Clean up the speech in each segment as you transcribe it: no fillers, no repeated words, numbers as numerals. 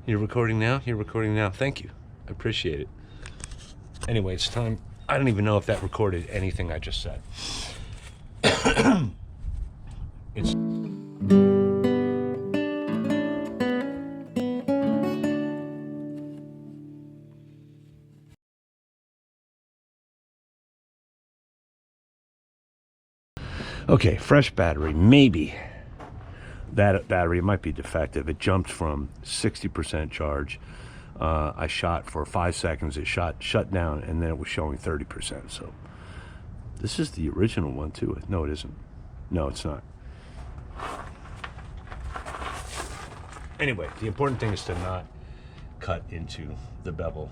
You're recording now? You're recording now. Thank you. I appreciate it. Anyway, it's time. I don't even know if that recorded anything I just said. It's... Okay, fresh battery, maybe. That battery might be defective. It jumped from 60% charge. I shot for 5 seconds. It shut down, and then it was showing 30%. So this is the original one too. No, it isn't. No, it's not. Anyway, the important thing is to not cut into the bevel,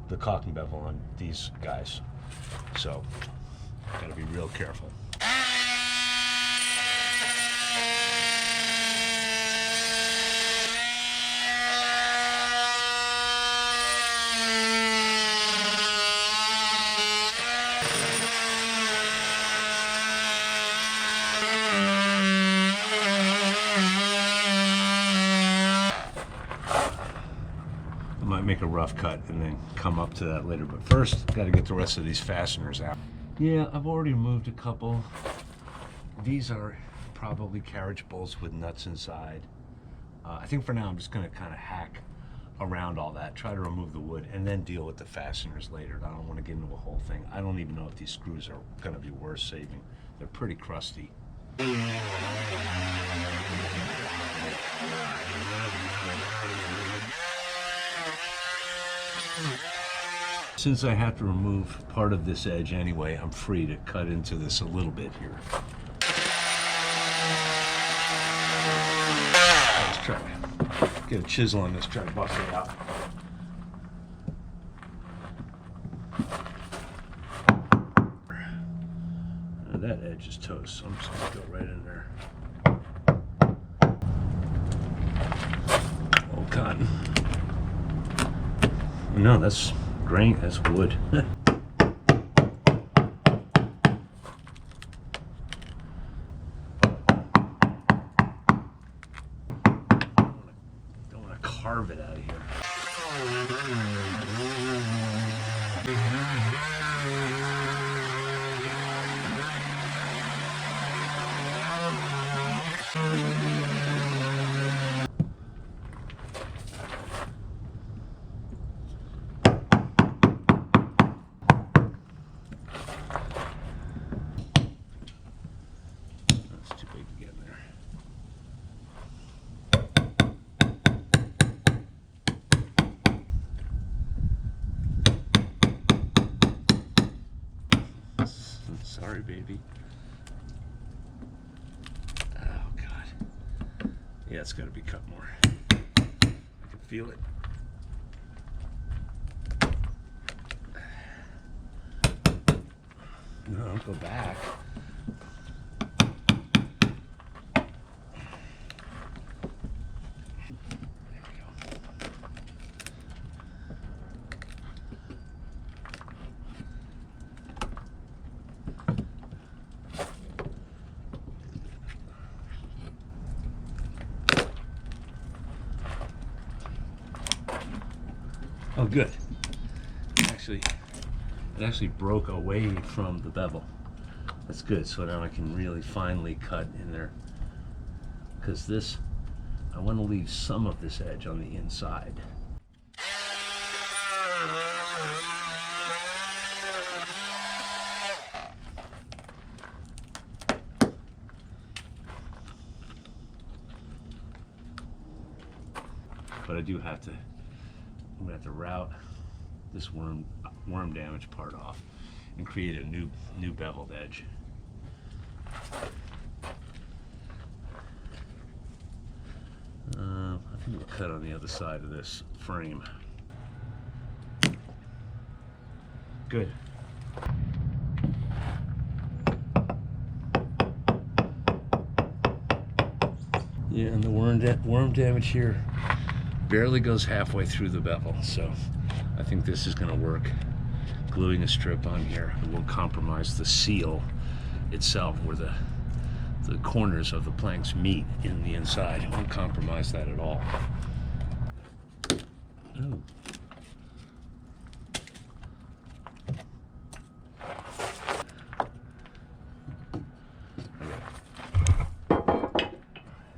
the caulking bevel on these guys. So gotta be real careful. Make a rough cut and then come up to that later, but first got to get the rest of these fasteners out. Yeah, I've already removed a couple. These are probably carriage bolts with nuts inside. I think for now I'm just going to kind of hack around all that, try to remove the wood, and then deal with the fasteners later. I don't want to get into a whole thing. I don't even know if these screws are going to be worth saving. They're pretty crusty. Since I have to remove part of this edge anyway, I'm free to cut into this a little bit here. Let's try to get a chisel on this, try to bust it out. Now that edge is toast, so I'm just going to go right in there. Old cotton. No, that's grain, that's wood. Don't want to carve it out of here. Sorry, baby. Oh, God. Yeah, it's got to be cut more. I can feel it. No, don't go back. Oh, good. It actually broke away from the bevel. That's good. So now I can really finely cut in there. Because this, I want to leave some of this edge on the inside. But I do have to. I'm gonna have to route this worm damage part off and create a new beveled edge. I think we'll cut on the other side of this frame. Good. Yeah, and the worm damage here barely goes halfway through the bevel, so I think this is going to work. Gluing a strip on here, it won't compromise the seal itself where the corners of the planks meet in the inside. It won't compromise that at all. Oh.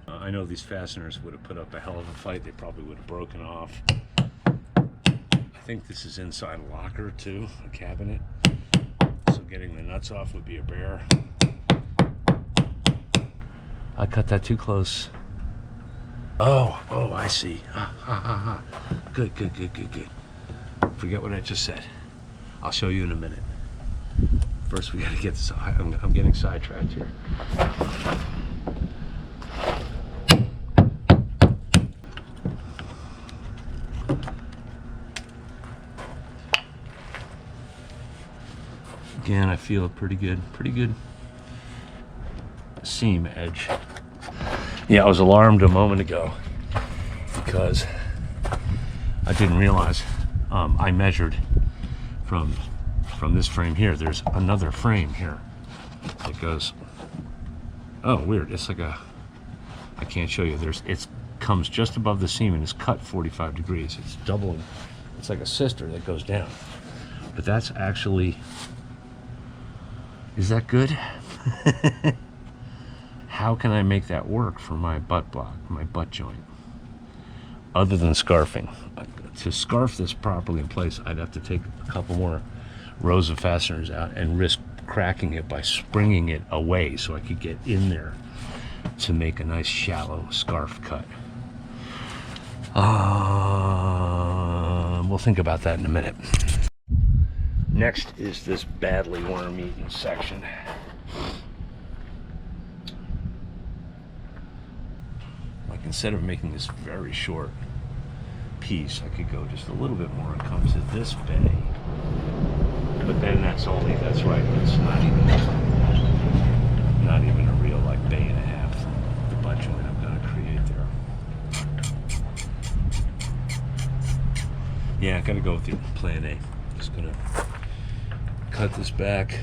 I know these fasteners would have put up a hell of a fight. They probably would have broken off. I think this is inside a locker too, a cabinet. So getting the nuts off would be a bear. I cut that too close. Oh, I see. Good. Forget what I just said. I'll show you in a minute. First, we got to get this. I'm getting sidetracked here. Again, I feel a pretty good seam edge. Yeah, I was alarmed a moment ago because I didn't realize I measured from this frame here. There's another frame here that goes. Oh, weird. It's like I can't show you. It comes just above the seam and is cut 45 degrees. It's doubling. It's like a sister that goes down. But that's actually. Is that good? How can I make that work for my butt block, my butt joint? Other than scarfing. To scarf this properly in place, I'd have to take a couple more rows of fasteners out and risk cracking it by springing it away so I could get in there to make a nice shallow scarf cut. We'll think about that in a minute. Next is this badly worm-eaten section. Like instead of making this very short piece, I could go just a little bit more and come to this bay. But then that's right, it's not even a real like bay and a half, the butt joint I'm gonna create there. Yeah, I gotta go with the plan A. Just gonna cut this back.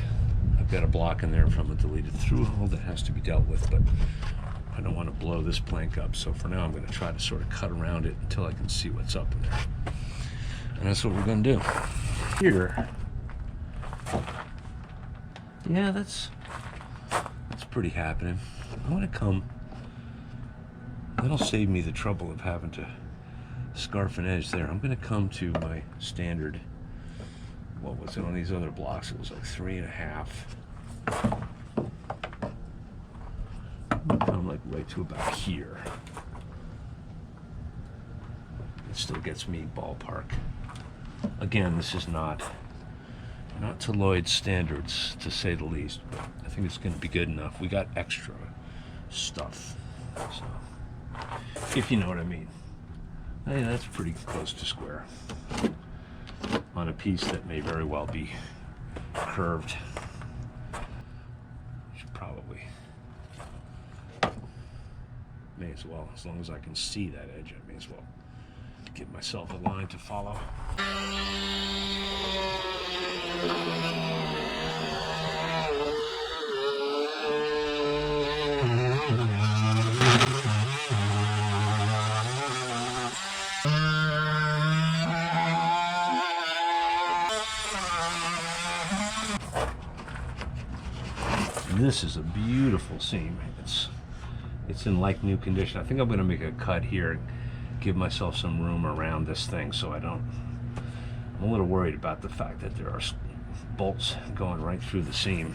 I've got a block in there from a deleted through hole that has to be dealt with, but I don't want to blow this plank up, so for now I'm going to try to sort of cut around it until I can see what's up in there. And that's what we're going to do. Here, yeah, that's pretty happening. I'm going to come, that'll save me the trouble of having to scarf an edge there. I'm going to come to my standard. What was it on these other blocks? It was like 3.5. Come like right to about here. It still gets me ballpark. Again, this is not to Lloyd's standards, to say the least, but I think it's going to be good enough. We got extra stuff, so if you know what I mean. Hey, that's pretty close to square on a piece that may very well be curved. Should probably, may as well, as long as I can see that edge, I may as well give myself a line to follow. This is a beautiful seam. It's in like new condition. I think I'm going to make a cut here, give myself some room around this thing so I don't. I'm a little worried about the fact that there are bolts going right through the seam.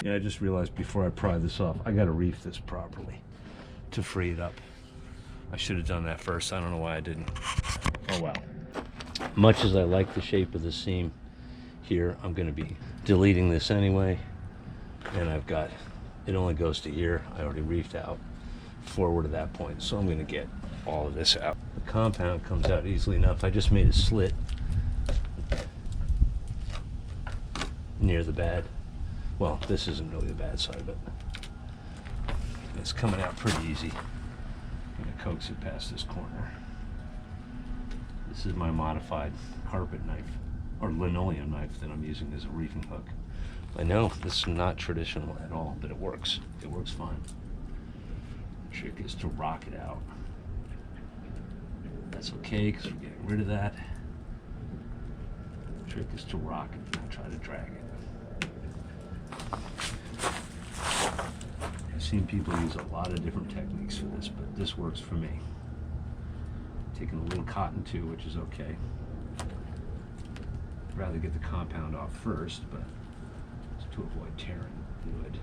Yeah, I just realized before I pry this off, I gotta reef this properly to free it up. I should have done that first. I don't know why I didn't. Oh well. Much as I like the shape of the seam here, I'm gonna be deleting this anyway. And I've got, it only goes to here. I already reefed out forward to that point. So I'm gonna get all of this out. The compound comes out easily enough. I just made a slit near the bad. Well, this isn't really the bad side, but it's coming out pretty easy. I'm gonna coax it past this corner. This is my modified carpet knife, or linoleum knife that I'm using as a reefing hook. I know this is not traditional at all, but it works. It works fine. The trick is to rock it out. That's okay, because we're getting rid of that. The trick is to rock it, not try to drag it. I've seen people use a lot of different techniques for this, but this works for me. Taking a little cotton too, which is okay. I'd rather get the compound off first, but just to avoid tearing the wood.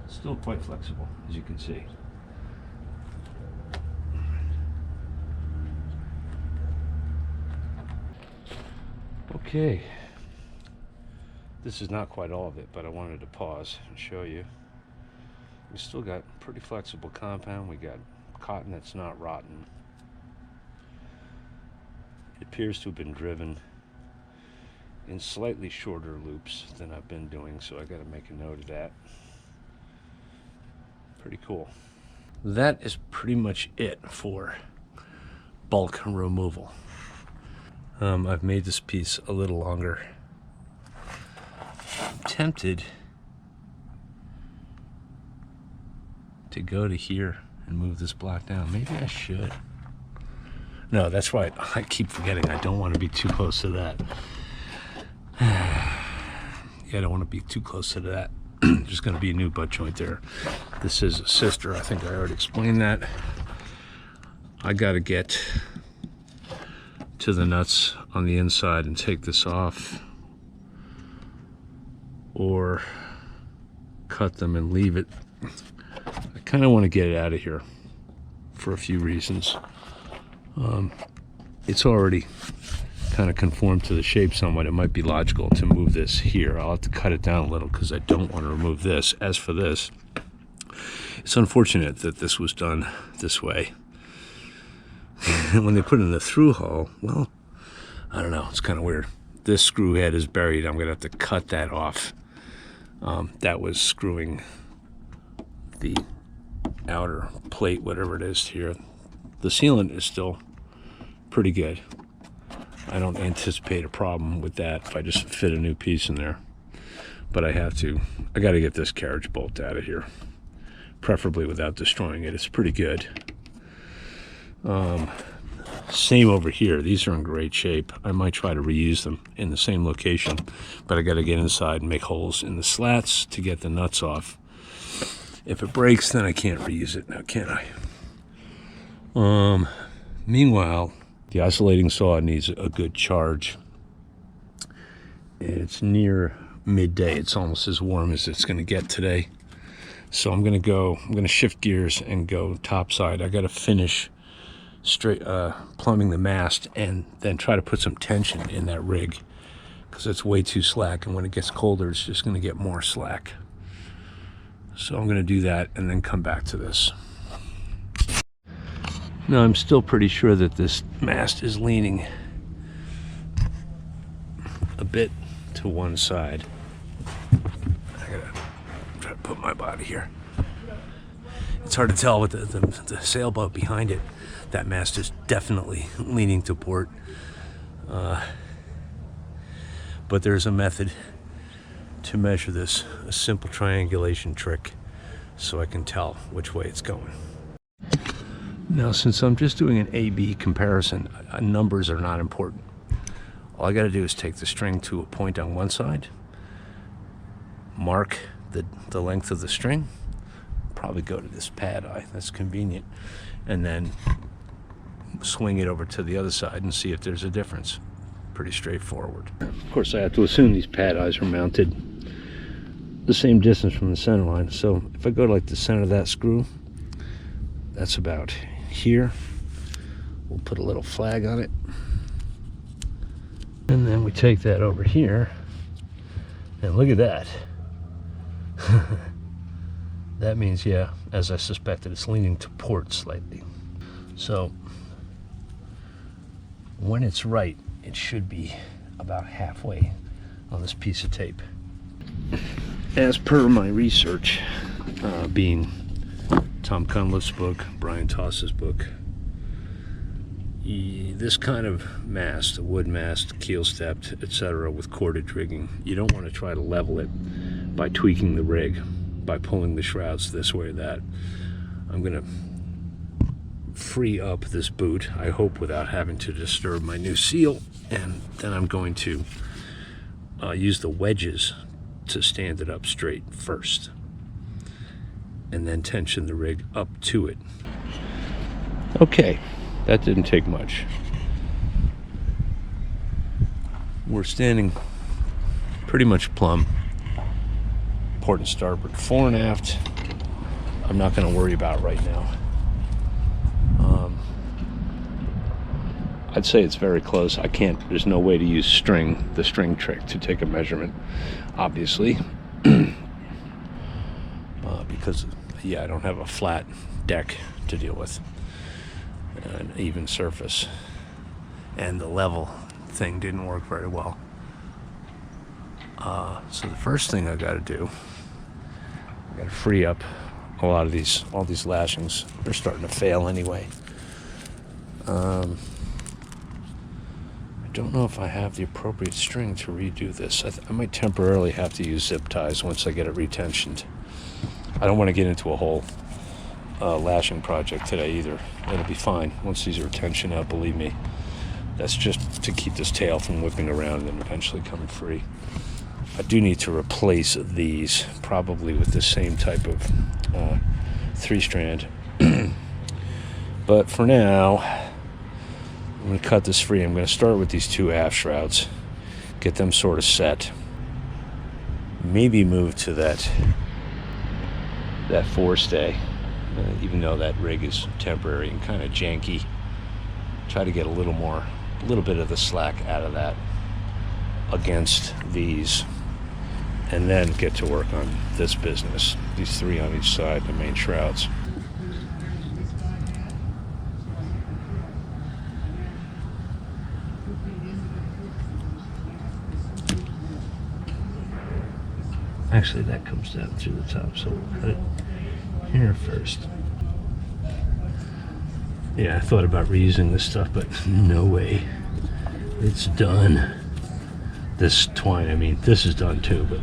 Still quite flexible, as you can see. Okay, this is not quite all of it, but I wanted to pause and show you. We still got pretty flexible compound. We got cotton that's not rotten. It appears to have been driven in slightly shorter loops than I've been doing, so I got to make a note of that. Pretty cool. That is pretty much it for bulk removal. I've made this piece a little longer. I'm tempted to go to here and move this block down. Maybe I should. No, that's right. I keep forgetting. I don't want to be too close to that. Yeah, I don't want to be too close to that. There's going to be a new butt joint there. This is a sister. I think I already explained that. I got to get to the nuts on the inside and take this off, or cut them and leave it. I kind of want to get it out of here for a few reasons. It's already kind of conformed to the shape somewhat. It might be logical to move this here. I'll have to cut it down a little because I don't want to remove this. As for this, it's unfortunate that this was done this way. When they put it in the through hole, well, I don't know, it's kind of weird. This screw head is buried. I'm gonna have to cut that off. That was screwing the outer plate, whatever it is here. The sealant is still pretty good. I don't anticipate a problem with that if I just fit a new piece in there. But I gotta get this carriage bolt out of here, preferably without destroying it. It's pretty good. Same over here. These are in great shape. I might try to reuse them in the same location, but I got to get inside and make holes in the slats to get the nuts off. If it breaks, then I can't reuse it now, can I? Meanwhile, the oscillating saw needs a good charge. It's near midday. It's almost as warm as it's going to get today. So I'm going to shift gears and go topside. I got to finish straight plumbing the mast and then try to put some tension in that rig because it's way too slack, and when it gets colder it's just going to get more slack. So I'm going to do that and then come back to this. Now I'm still pretty sure that this mast is leaning a bit to one side. I gotta try to put my body here. It's hard to tell with the sailboat behind it. That mast is definitely leaning to port. But there's a method to measure this, a simple triangulation trick, so I can tell which way it's going. Now, since I'm just doing an A-B comparison, numbers are not important. All I gotta do is take the string to a point on one side, mark the length of the string, probably go to this pad eye, that's convenient, and then swing it over to the other side and see if there's a difference. Pretty straightforward. Of course, I have to assume these pad eyes are mounted the same distance from the center line. So if I go to like the center of that screw, that's about here. We'll put a little flag on it. And then we take that over here, and look at that. That means, yeah, as I suspected, it's leaning to port slightly. So when it's right, it should be about halfway on this piece of tape. As per my research, being Tom Cunliffe's book, Brian Toss's book, this kind of mast, a wood mast, keel stepped, etc., with corded rigging, you don't want to try to level it by tweaking the rig, by pulling the shrouds this way or that. I'm going to free up this boot, I hope without having to disturb my new seal, and then I'm going to use the wedges to stand it up straight first, and then tension the rig up to it. Okay, that didn't take much. We're standing pretty much plumb, port and starboard, fore and aft. I'm not going to worry about right now. I'd say it's very close. I can't, there's no way to use the string trick to take a measurement, obviously. Because, yeah, I don't have a flat deck to deal with, an even surface. And the level thing didn't work very well. So the first thing I gotta do, I gotta free up all these lashings. They're starting to fail anyway. I don't know if I have the appropriate string to redo this. I might temporarily have to use zip ties once I get it retensioned. I don't want to get into a whole lashing project today either. It'll be fine once these are tensioned up, believe me. That's just to keep this tail from whipping around and then eventually coming free. I do need to replace these, probably with the same type of 3-strand. But for now, I'm going to cut this free. I'm going to start with these 2 aft shrouds, get them sort of set. Maybe move to that forestay, even though that rig is temporary and kind of janky. Try to get a little bit of the slack out of that against these, and then get to work on this business. These 3 on each side, the main shrouds. Actually, that comes down through the top, so we'll cut it here first. Yeah, I thought about reusing this stuff, but no way. It's done. This twine, I mean, this is done too, but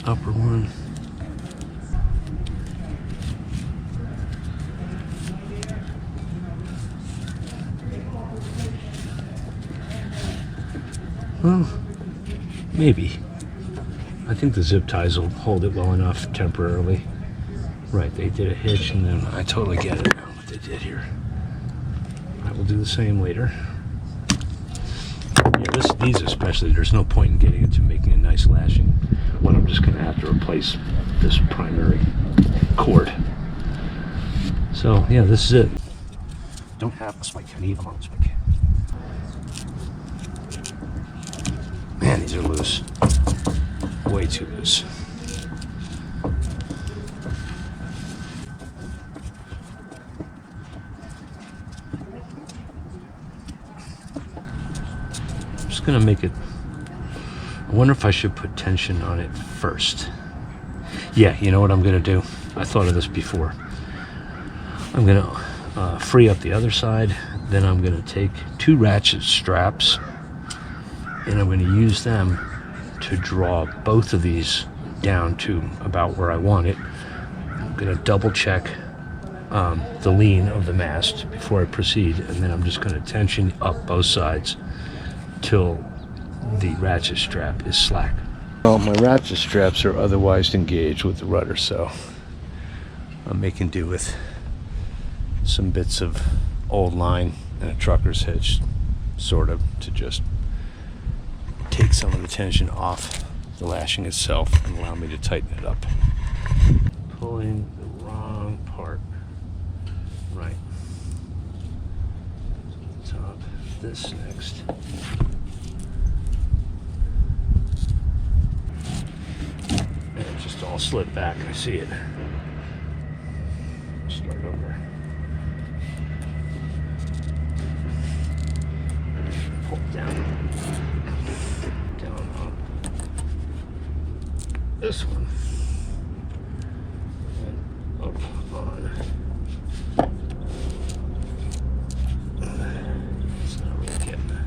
upper one. Well, maybe. I think the zip ties will hold it well enough temporarily. Right, they did a hitch, and then I totally get it what they did here. I will do the same later. Yeah, these especially, there's no point in getting into making a nice lashing when I'm just going to have to replace this primary cord. So, yeah, this is it. Don't have a spike. I need a long spike. Man, these are loose. Way too loose. I'm just going to make it. I wonder if I should put tension on it first. Yeah, you know what I'm going to do? I thought of this before. I'm going to free up the other side. Then I'm going to take 2 ratchet straps, and I'm going to use them to draw both of these down to about where I want it. I'm going to double check the lean of the mast before I proceed, and then I'm just going to tension up both sides till the ratchet strap is slack. Well, my ratchet straps are otherwise engaged with the rudder, so I'm making do with some bits of old line and a trucker's hitch, sort of, to just take some of the tension off the lashing itself and allow me to tighten it up. Pulling the wrong part. Right. this next. And it just all slid back. I see it. Start over. Pull down on this one. And up on. It's not really getting that.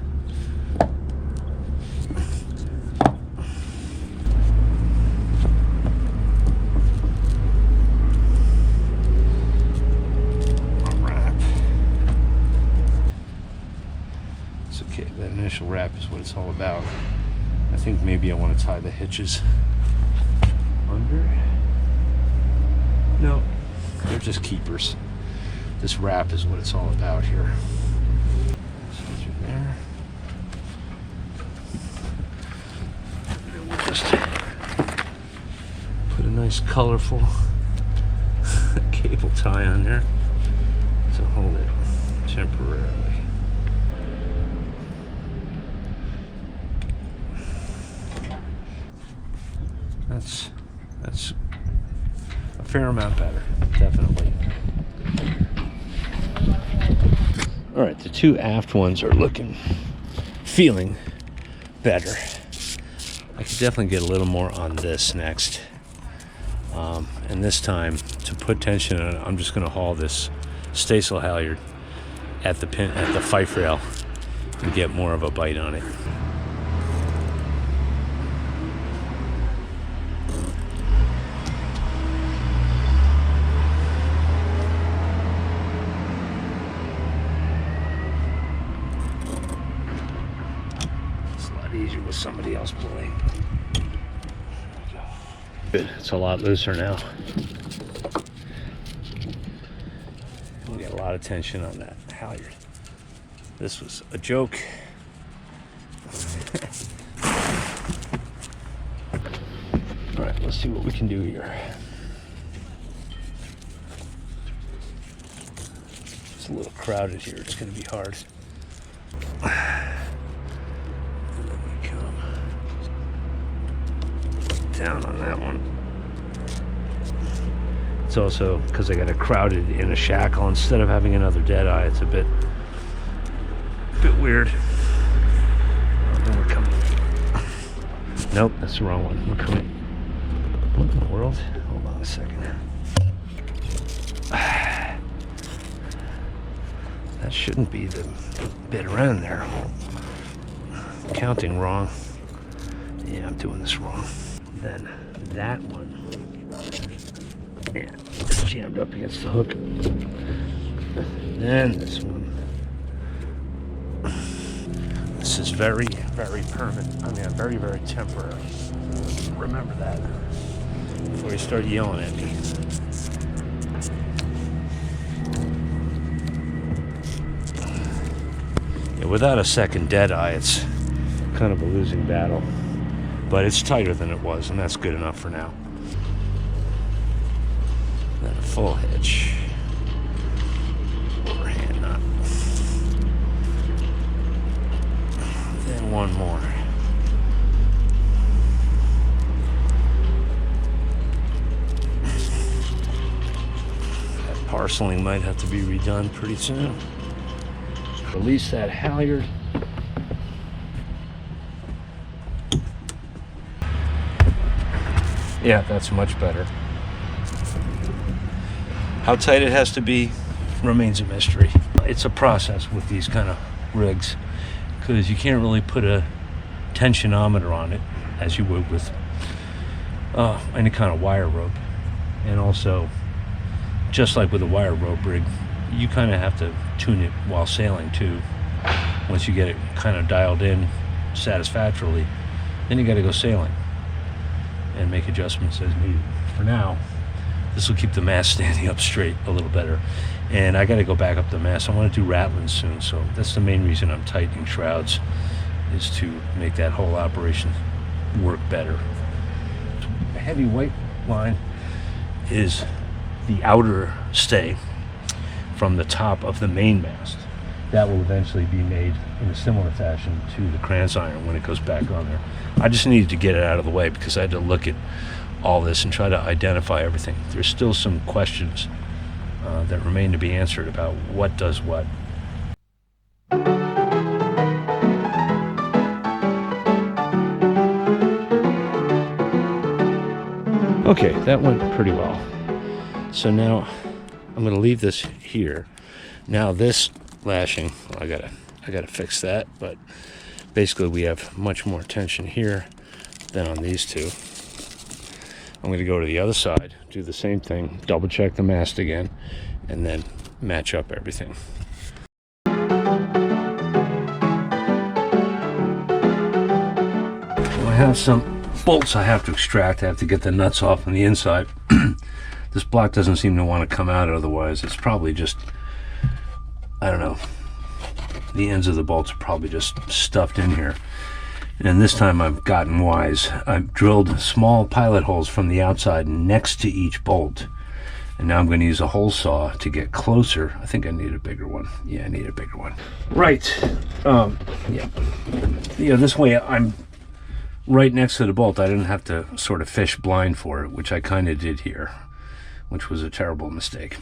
Okay, that initial wrap is what it's all about. I think maybe I want to tie the hitches under. No, they're just keepers. This wrap is what it's all about here. So through there. And we'll just put a nice colorful cable tie on there to hold it temporarily. That's a fair amount better, definitely. All right, the two aft ones are feeling better. I could definitely get a little more on this next. And this time, to put tension on it, I'm just going to haul this staysail halyard at the fife rail and get more of a bite on it. Easier with somebody else pulling. Good. It's a lot looser now. We got a lot of tension on that halyard. This was a joke. All right, let's see what we can do here. It's a little crowded here. It's going to be hard. Down on that one. It's also because I got it crowded in a shackle instead of having another dead eye. It's a bit weird. Oh, then we're coming. Nope, that's the wrong one. We're coming. What in the world? Hold on a second. That shouldn't be the bit around there. Counting wrong. Yeah, I'm doing this wrong. Then that one, yeah, it's jammed up against the hook. Then this one. This is very, very permanent. I mean, very, very temporary. Remember that before you start yelling at me. Yeah, without a second dead eye, it's kind of a losing battle. But it's tighter than it was, and that's good enough for now. Then a full hitch. Overhand knot. Then one more. That parceling might have to be redone pretty soon. Release that halyard. Yeah, that's much better. How tight it has to be remains a mystery. It's a process with these kind of rigs because you can't really put a tensionometer on it as you would with any kind of wire rope. And also, just like with a wire rope rig, you kind of have to tune it while sailing too. Once you get it kind of dialed in satisfactorily, then you got to go sailing and make adjustments as needed. For now, this will keep the mast standing up straight a little better. And I got to go back up the mast. I want to do ratlins soon, so that's the main reason I'm tightening shrouds, is to make that whole operation work better. The heavy white line is the outer stay from the top of the main mast. that will eventually be made in a similar fashion to the Krantz iron when it goes back on there. I just needed to get it out of the way because I had to look at all this and try to identify everything. There's still some questions that remain to be answered about what does what. Okay, that went pretty well. So now I'm going to leave this here. Now this lashing, well, I gotta fix that, but basically we have much more tension here than on these two. I'm going to go to the other side, do the same thing, double check the mast again, and then match up everything. So I have some bolts I have to extract. I have to get the nuts off on the inside. This block doesn't seem to want to come out otherwise. It's probably just, I don't know, the ends of the bolts are probably just stuffed in here. And this time I've gotten wise. I've drilled small pilot holes from the outside next to each bolt. And now I'm going to use a hole saw to get closer. I think I need a bigger one. Yeah, I need a bigger one. Right. Yeah, this way I'm right next to the bolt. I didn't have to sort of fish blind for it, which I kind of did here, which was a terrible mistake.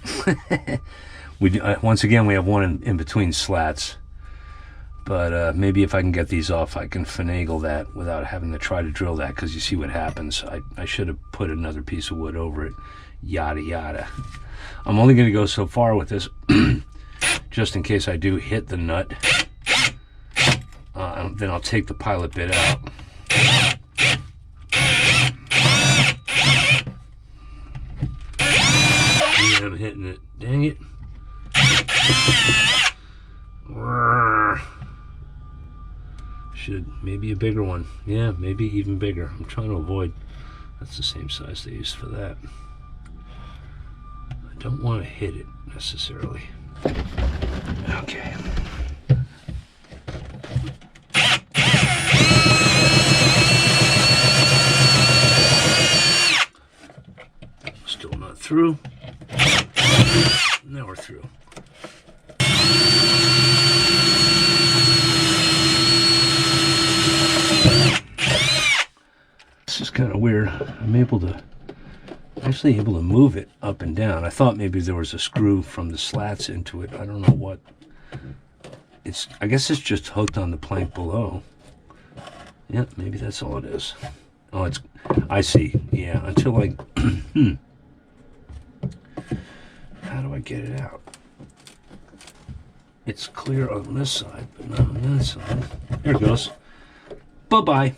Once again, we have one in between slats. But maybe if I can get these off, I can finagle that without having to try to drill that, because you see what happens. I should have put another piece of wood over it, yada yada. I'm only going to go so far with this, just in case I do hit the nut. Then I'll take the pilot bit out. Yeah, I'm hitting it. Dang it. Should maybe a bigger one. Yeah, maybe even bigger. I'm trying to avoid. That's the same size they used for that. I don't want to hit it necessarily. Okay. Still not through. Now we're through. This is kind of weird. I'm actually able to move it up and down. I thought maybe there was a screw from the slats into it. I don't know what. I guess it's just hooked on the plank below. Yeah, maybe that's all it is. Oh, I see. Yeah, until I, how do I get it out? It's clear on this side, but not on that side. There it goes. Bye-bye.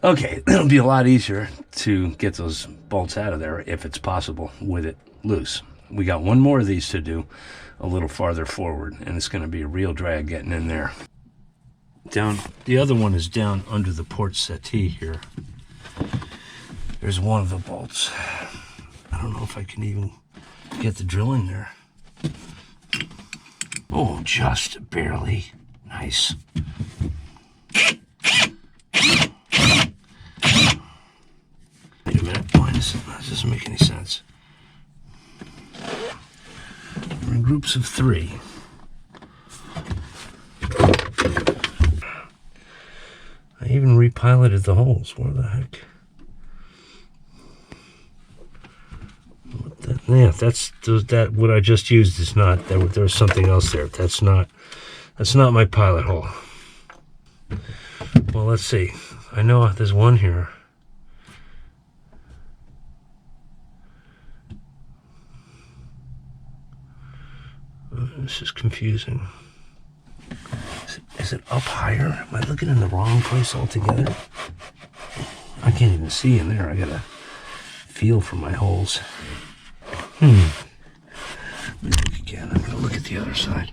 Okay, it'll be a lot easier to get those bolts out of there if it's possible with it loose. We got one more of these to do a little farther forward, and it's going to be a real drag getting in there. The other one is down under the port settee here. There's one of the bolts. I don't know if I can even get the drill in there. Oh, just barely. Nice. Wait a minute. Why that doesn't make any sense. We're in groups of 3. I even repiloted the holes. What the heck? Yeah, that what I just used is not. There's something else there. That's not my pilot hole. Well, let's see. I know there's one here. This is confusing. Is it up higher? Am I looking in the wrong place altogether? I can't even see in there. I gotta feel for my holes. Let me look again. I'm gonna look at the other side.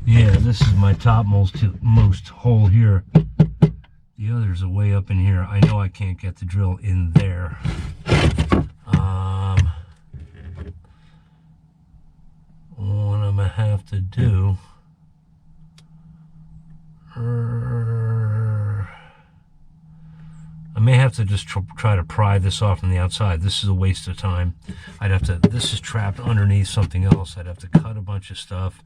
Yeah, this is my topmost hole here. The others are way up in here. I know I can't get the drill in there. What I'm gonna have to do, I may have have to just try to pry this off from the outside. This is a waste of time. This is trapped underneath something else. I'd have to cut a bunch of stuff,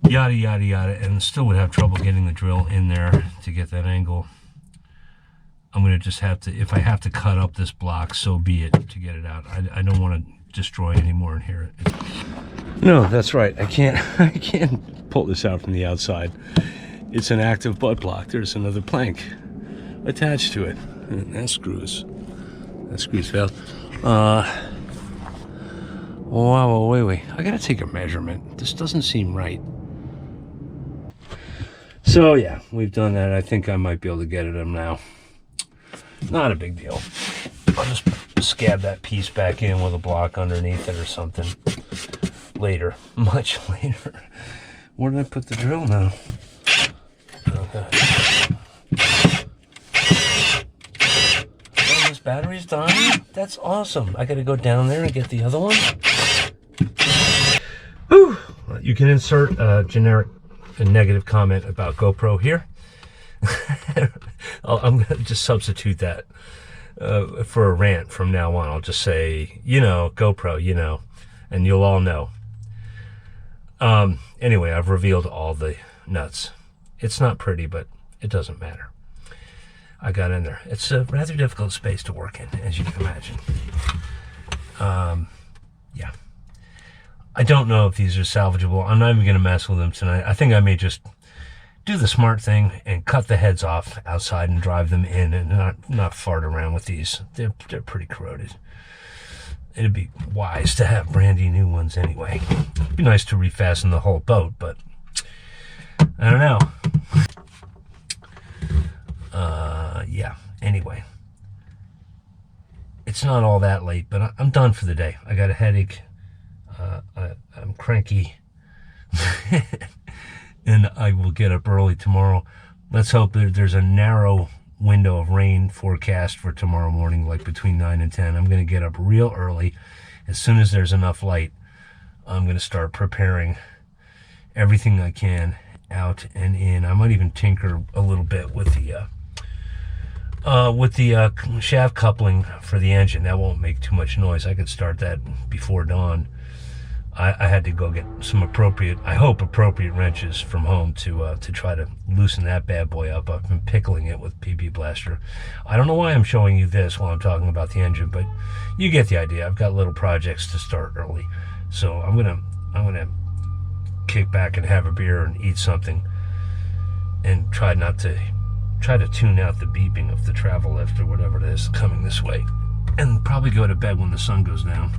yada, yada, yada, and still would have trouble getting the drill in there to get that angle. I'm going to just have to, if I have to cut up this block, so be it, to get it out. I don't want to destroy any more in here. No, that's right. I can't pull this out from the outside. It's an active butt block. There's another plank attached to it. And that screws failed. Wow, wait. I gotta take a measurement. This doesn't seem right. So yeah, we've done that. I think I might be able to get it in now. Not a big deal. I'll just scab that piece back in with a block underneath it or something. Later, much later. Where did I put the drill now? Okay. Oh, this battery's dying? That's awesome. I gotta go down there and get the other one. Whew. You can insert a generic and negative comment about GoPro here. I'm gonna just substitute that for a rant from now on. I'll just say, GoPro, and you'll all know. Anyway, I've revealed all the nuts. It's not pretty, but it doesn't matter. I got in there. It's a rather difficult space to work in, as you can imagine. Yeah. I don't know if these are salvageable. I'm not even going to mess with them tonight. I think I may just do the smart thing and cut the heads off outside and drive them in and not fart around with these. They're pretty corroded. It'd be wise to have brandy new ones anyway. It'd be nice to refasten the whole boat, but I don't know. Yeah, anyway. It's not all that late, but I'm done for the day. I got a headache. I'm cranky. And I will get up early tomorrow. Let's hope there's a narrow window of rain forecast for tomorrow morning, like between 9 and 10. I'm going to get up real early. As soon as there's enough light, I'm going to start preparing everything I can out and in. I might even tinker a little bit with the shaft coupling for the engine. That won't make too much noise. I could start that before dawn. I had to go get some appropriate wrenches from home to try to loosen that bad boy up. I've been pickling it with PB Blaster. I don't know why I'm showing you this while I'm talking about the engine, but you get the idea. I've got little projects to start early, so I'm gonna kick back and have a beer and eat something, and try to tune out the beeping of the travel lift or whatever it is coming this way, and probably go to bed when the sun goes down.